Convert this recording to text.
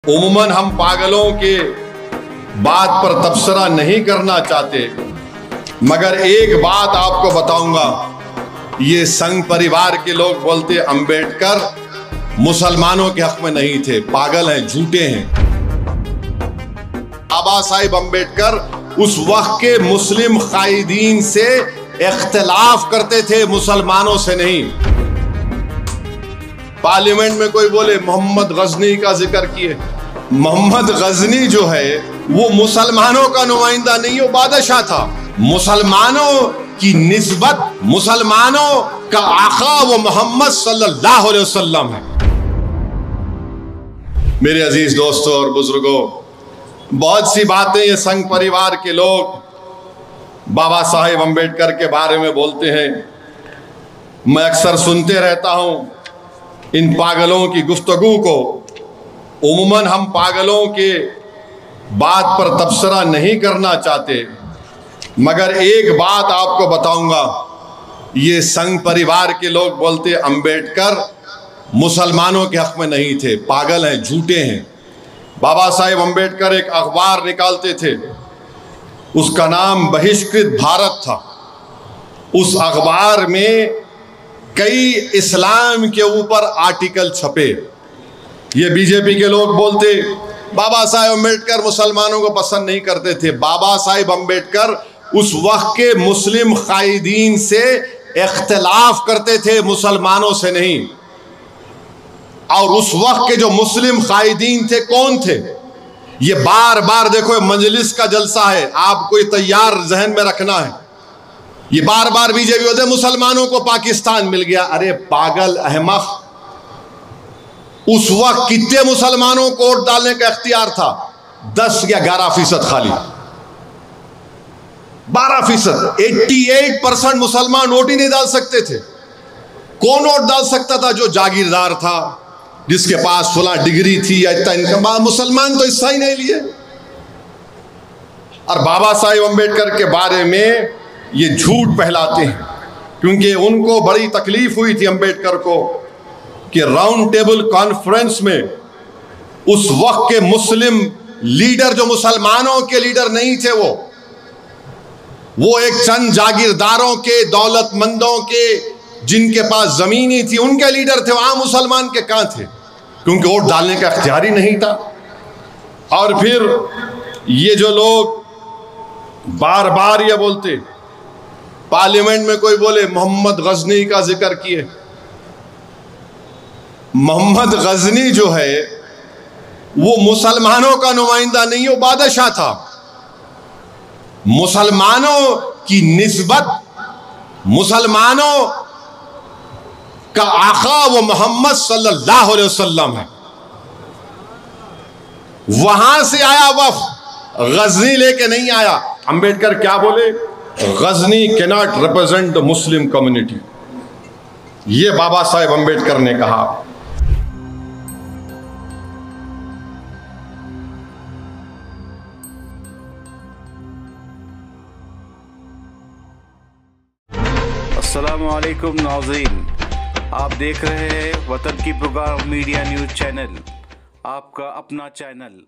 उम्मन हम पागलों के बात पर तबसरा नहीं करना चाहते, मगर एक बात आपको बताऊंगा। ये संघ परिवार के लोग बोलते अंबेडकर मुसलमानों के हक में नहीं थे, पागल हैं, झूठे हैं। बाबा साहिब अंबेडकर उस वक्त के मुस्लिम कायदीन से इख्तिलाफ करते थे, मुसलमानों से नहीं। पार्लियामेंट में कोई बोले मोहम्मद गजनी का जिक्र किए। मोहम्मद गजनी जो है वो मुसलमानों का नुमाइंदा नहीं, वो बादशाह था। मुसलमानों की निस्बत, मुसलमानों का आका वो मोहम्मद सल्लल्लाहु अलैहि वसल्लम है। मेरे अजीज दोस्तों और बुजुर्गों, बहुत सी बातें ये संघ परिवार के लोग बाबा साहेब अंबेडकर के बारे में बोलते हैं। मैं अक्सर सुनते रहता हूं इन पागलों की गुफ्तगू को। उम्मन हम पागलों के बात पर तबसरा नहीं करना चाहते, मगर एक बात आपको बताऊंगा। ये संघ परिवार के लोग बोलते अंबेडकर मुसलमानों के हक में नहीं थे, पागल हैं, झूठे हैं। बाबा साहेब अंबेडकर एक अखबार निकालते थे, उसका नाम बहिष्कृत भारत था। उस अखबार में कई इस्लाम के ऊपर आर्टिकल छपे। ये बीजेपी के लोग बोलते बाबा साहेब अंबेडकर मुसलमानों को पसंद नहीं करते थे। बाबा साहेब अंबेडकर उस वक्त के मुस्लिम कायदीन से इख्तिलाफ करते थे, मुसलमानों से नहीं। और उस वक्त के जो मुस्लिम कायदीन थे कौन थे? ये बार बार देखो, मजलिस का जलसा है, आपको ये तैयार जहन में रखना है। ये बार बार बीजेपी बोलते मुसलमानों को पाकिस्तान मिल गया। अरे पागल अहमक, उस वक्त कितने मुसलमानों को वोट डालने का इख्तियार था? 10 या 11% खाली। 12%, 88% मुसलमान वोट ही नहीं डाल सकते थे। कौन वोट डाल सकता था? जो जागीरदार था, जिसके पास 16 डिग्री थी या इतना इनकम। मुसलमान तो हिस्सा ही नहीं लिए। और बाबा साहेब अंबेडकर के बारे में ये झूठ फैलाते हैं, क्योंकि उनको बड़ी तकलीफ हुई थी अंबेडकर को कि राउंड टेबल कॉन्फ्रेंस में उस वक्त के मुस्लिम लीडर, जो मुसलमानों के लीडर नहीं थे, वो एक चंद जागीरदारों के, दौलतमंदों के, जिनके पास जमीनी थी, उनके लीडर थे। वहां मुसलमान के कहां थे? क्योंकि वोट डालने का इख्तियार ही नहीं था। और फिर ये जो लोग बार बार ये बोलते, पार्लियामेंट में कोई बोले मोहम्मद गजनी का जिक्र किए। मोहम्मद गजनी जो है वो मुसलमानों का नुमाइंदा नहीं, वो बादशाह था। मुसलमानों की निस्बत, मुसलमानों का आका वो मोहम्मद सल्लल्लाहु अलैहि वसल्लम है। वहां से आया वफ़द, गजनी लेके नहीं आया। अंबेडकर क्या बोले? गजनी cannot represent the Muslim community. ये बाबा साहेब अंबेडकर ने कहा। अस्सलामु अलैकुम नाज़रीन, आप देख रहे हैं वतन की पुकार मीडिया न्यूज़ चैनल, आपका अपना चैनल।